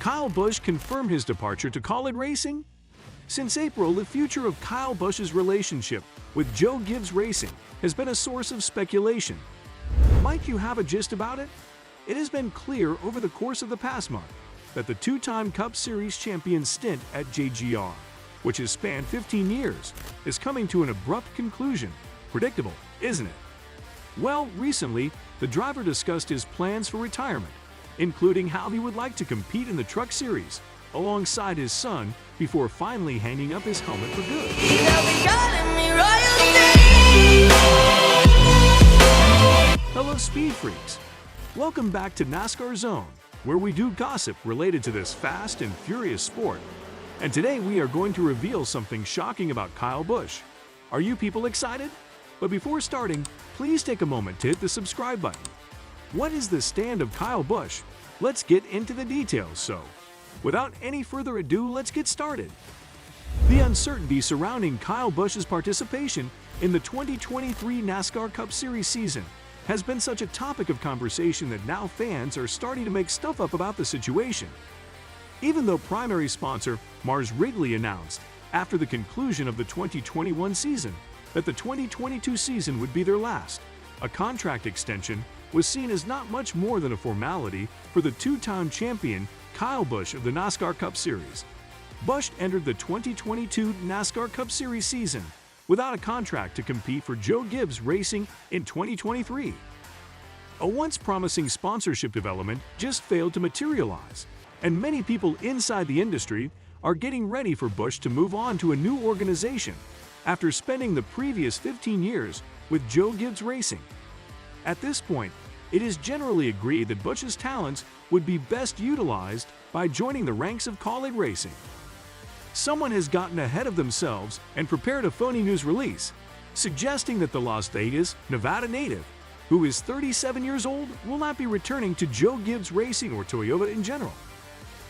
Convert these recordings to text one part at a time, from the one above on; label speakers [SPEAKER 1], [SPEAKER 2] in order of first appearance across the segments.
[SPEAKER 1] Kyle Busch confirmed his departure to Kaulig Racing? Since April, the future of Kyle Busch's relationship with Joe Gibbs Racing has been a source of speculation. Might you have a gist about it? It has been clear over the course of the past month that the two-time Cup Series champion stint at JGR, which has spanned 15 years, is coming to an abrupt conclusion. Predictable, isn't it? Well, recently, the driver discussed his plans for retirement, including how he would like to compete in the Truck Series alongside his son before finally hanging up his helmet for good. Hello, Speed Freaks! Welcome back to NASCAR Zone, where we do gossip related to this fast and furious sport. And today we are going to reveal something shocking about Kyle Busch. Are you people excited? But before starting, please take a moment to hit the subscribe button. What is the stand of Kyle Busch? Let's get into the details, so without any further ado, let's get started. The uncertainty surrounding Kyle Busch's participation in the 2023 NASCAR Cup Series season has been such a topic of conversation that now fans are starting to make stuff up about the situation. Even though primary sponsor Mars Wrigley announced after the conclusion of the 2021 season that the 2022 season would be their last, a contract extension was seen as not much more than a formality for the two-time champion Kyle Busch of the NASCAR Cup Series. Busch entered the 2022 NASCAR Cup Series season without a contract to compete for Joe Gibbs Racing in 2023. A once promising sponsorship development just failed to materialize, and many people inside the industry are getting ready for Busch to move on to a new organization after spending the previous 15 years with Joe Gibbs Racing. At this point, it is generally agreed that Busch's talents would be best utilized by joining the ranks of Kaulig Racing. Someone has gotten ahead of themselves and prepared a phony news release, suggesting that the Las Vegas, Nevada native, who is 37 years old, will not be returning to Joe Gibbs Racing or Toyota in general.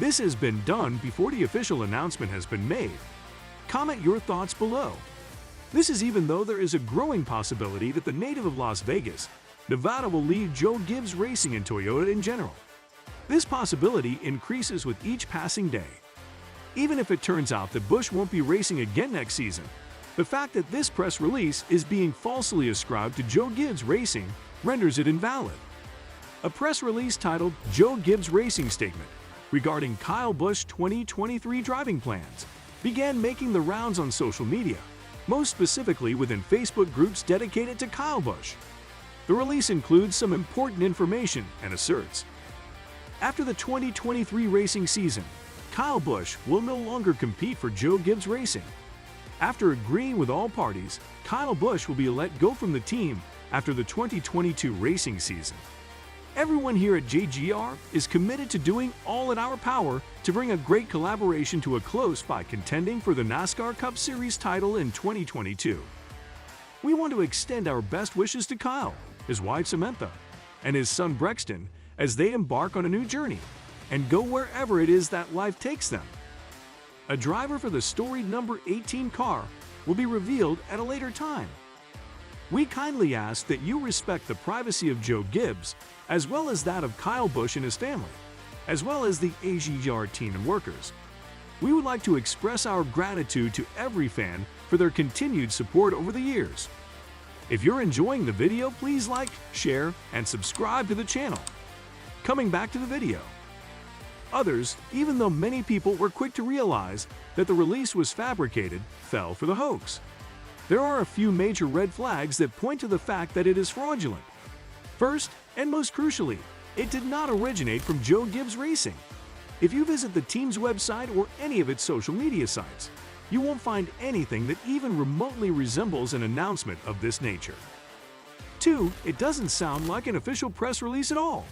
[SPEAKER 1] This has been done before the official announcement has been made. Comment your thoughts below. This is even though there is a growing possibility that the native of Las Vegas, Nevada will leave Joe Gibbs Racing and Toyota in general. This possibility increases with each passing day. Even if it turns out that Busch won't be racing again next season, the fact that this press release is being falsely ascribed to Joe Gibbs Racing renders it invalid. A press release titled Joe Gibbs Racing Statement regarding Kyle Busch 2023 driving plans began making the rounds on social media, most specifically within Facebook groups dedicated to Kyle Busch. The release includes some important information and asserts: after the 2023 racing season, Kyle Busch will no longer compete for Joe Gibbs Racing. After agreeing with all parties, Kyle Busch will be let go from the team after the 2022 racing season. Everyone here at JGR is committed to doing all in our power to bring a great collaboration to a close by contending for the NASCAR Cup Series title in 2022. We want to extend our best wishes to Kyle, his wife Samantha, and his son Brexton as they embark on a new journey and go wherever it is that life takes them. A driver for the storied number 18 car will be revealed at a later time. We kindly ask that you respect the privacy of Joe Gibbs as well as that of Kyle Busch and his family, as well as the JGR team and workers. We would like to express our gratitude to every fan for their continued support over the years. If you're enjoying the video, please like, share, and subscribe to the channel. Coming back to the video. Others, even though many people were quick to realize that the release was fabricated, fell for the hoax. There are a few major red flags that point to the fact that it is fraudulent. First, and most crucially, it did not originate from Joe Gibbs Racing. If you visit the team's website or any of its social media sites, you won't find anything that even remotely resembles an announcement of this nature. 2, it doesn't sound like an official press release at all,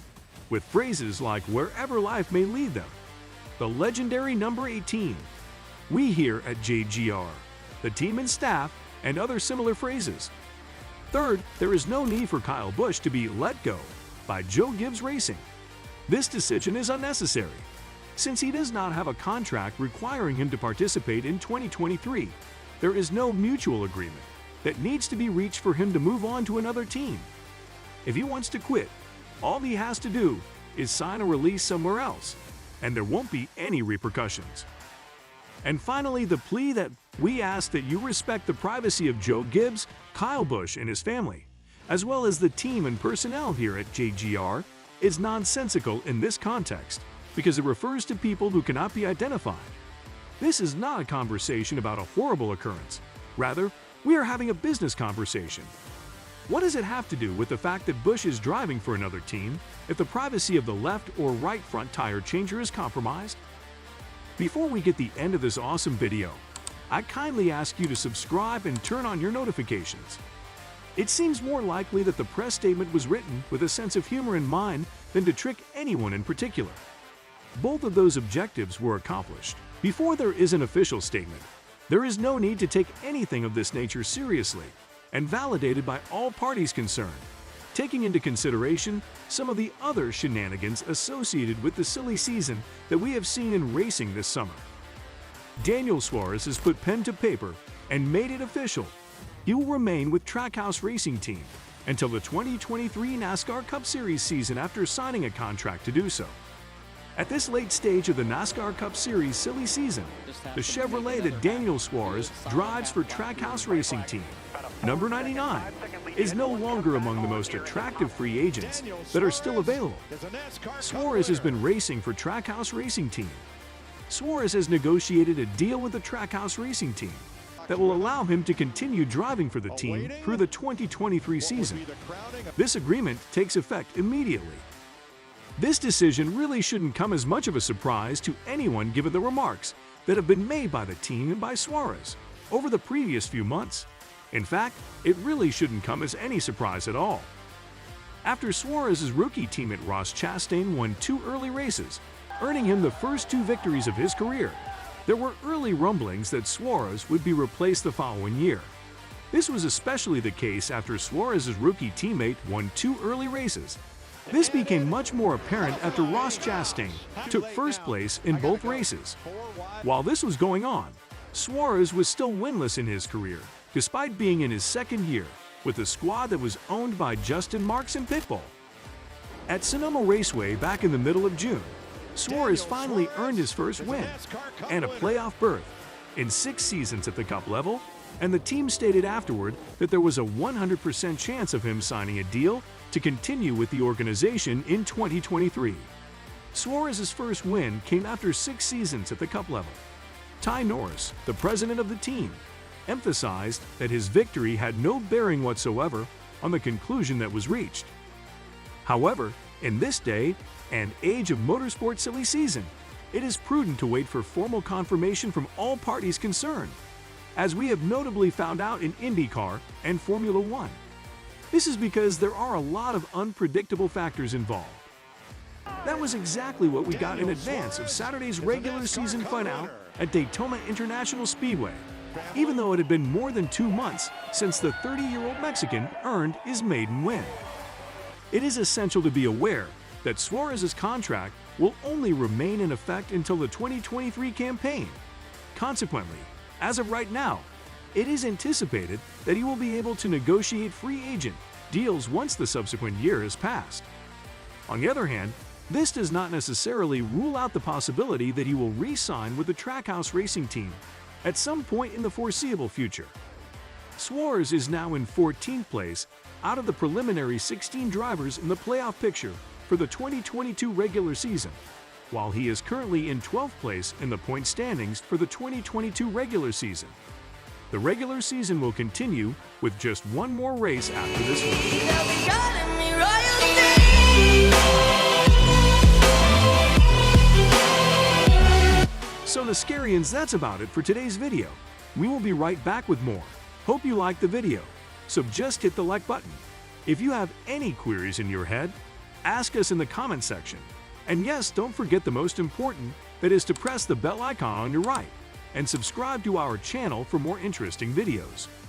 [SPEAKER 1] with phrases like wherever life may lead them, the legendary number 18, we here at JGR, the team and staff, and other similar phrases. Third, there is no need for Kyle Busch to be let go by Joe Gibbs Racing. This decision is unnecessary, since he does not have a contract requiring him to participate in 2023. There is no mutual agreement that needs to be reached for him to move on to another team. If he wants to quit, all he has to do is sign a release somewhere else. and there won't be any repercussions. And finally, the plea that we ask that you respect the privacy of Joe Gibbs, Kyle Busch, and his family, as well as the team and personnel here at JGR, is nonsensical in this context because it refers to people who cannot be identified. This is not a conversation about a horrible occurrence. Rather, we are having a business conversation. What does it have to do with the fact that Busch is driving for another team if the privacy of the left or right front tire changer is compromised? Before we get the end of this awesome video, I kindly ask you to subscribe and turn on your notifications. It seems more likely that the press statement was written with a sense of humor in mind than to trick anyone in particular. Both of those objectives were accomplished. Before there is an official statement, there is no need to take anything of this nature seriously and validated by all parties concerned, taking into consideration some of the other shenanigans associated with the silly season that we have seen in racing this summer. Daniel Suarez has put pen to paper and made it official. He will remain with Trackhouse Racing Team until the 2023 NASCAR Cup Series season after signing a contract to do so. At this late stage of the NASCAR Cup Series silly season, the Chevrolet that Daniel Suarez drives for Trackhouse Racing Team, number 99, is no longer among the most attractive free agents that are still available. Suarez has been racing for Trackhouse Racing Team. Suarez has negotiated a deal with the Trackhouse Racing Team that will allow him to continue driving for the team through the 2023 season. This agreement takes effect immediately. This decision really shouldn't come as much of a surprise to anyone given the remarks that have been made by the team and by Suarez over the previous few months. In fact, it really shouldn't come as any surprise at all. After Suarez's rookie teammate Ross Chastain won 2 early races, earning him the first 2 victories of his career, there were early rumblings that Suarez would be replaced the following year. This was especially the case after Suarez's rookie teammate won 2 early races. This became much more apparent after Ross Chastain took first place in both races. While this was going on, Suarez was still winless in his career, despite being in his second year with a squad that was owned by Justin Marks and Pitbull. At Sonoma Raceway back in the middle of June, Suarez finally earned his first win and a playoff berth in 6 seasons at the Cup level, and the team stated afterward that there was a 100% chance of him signing a deal to continue with the organization in 2023. Suarez's first win came after 6 seasons at the Cup level. Ty Norris, the president of the team, emphasized that his victory had no bearing whatsoever on the conclusion that was reached. However, in this day and age of motorsport silly season, it is prudent to wait for formal confirmation from all parties concerned, as we have notably found out in IndyCar and Formula One. This is because there are a lot of unpredictable factors involved. That was exactly what we got in advance of Saturday's regular season finale at Daytona International Speedway, even though it had been more than 2 months since the 30-year-old Mexican earned his maiden win. It is essential to be aware that Suarez's contract will only remain in effect until the 2023 campaign. Consequently, as of right now, it is anticipated that he will be able to negotiate free agent deals once the subsequent year has passed. On the other hand, this does not necessarily rule out the possibility that he will re-sign with the Trackhouse Racing Team at some point in the foreseeable future. Suarez is now in 14th place out of the preliminary 16 drivers in the playoff picture for the 2022 regular season, while he is currently in 12th place in the point standings for the 2022 regular season. The regular season will continue with just one more race after this one. So Nascarians, that's about it for today's video. We will be right back with more. Hope you liked the video, so just hit the like button. If you have any queries in your head, ask us in the comment section. And yes, don't forget the most important, that is to press the bell icon on your right and subscribe to our channel for more interesting videos.